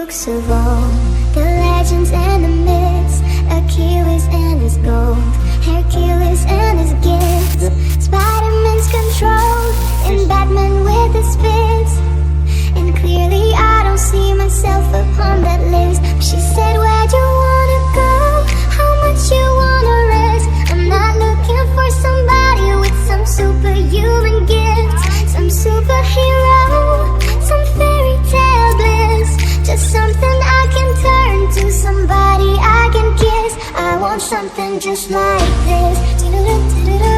books of all the legends and the myths, Achilles and his gold, Hercules and his gifts, Spider-Man's controlled, and Batman with his fists. And clearly I don't see myself upon that list. She said, where'd you wanna go? How much you wanna risk? I'm not looking for somebody with some superhuman gifts, some superhero, some fairy tale bliss. Just something I can turn to, somebody I can kiss. I want something just like this.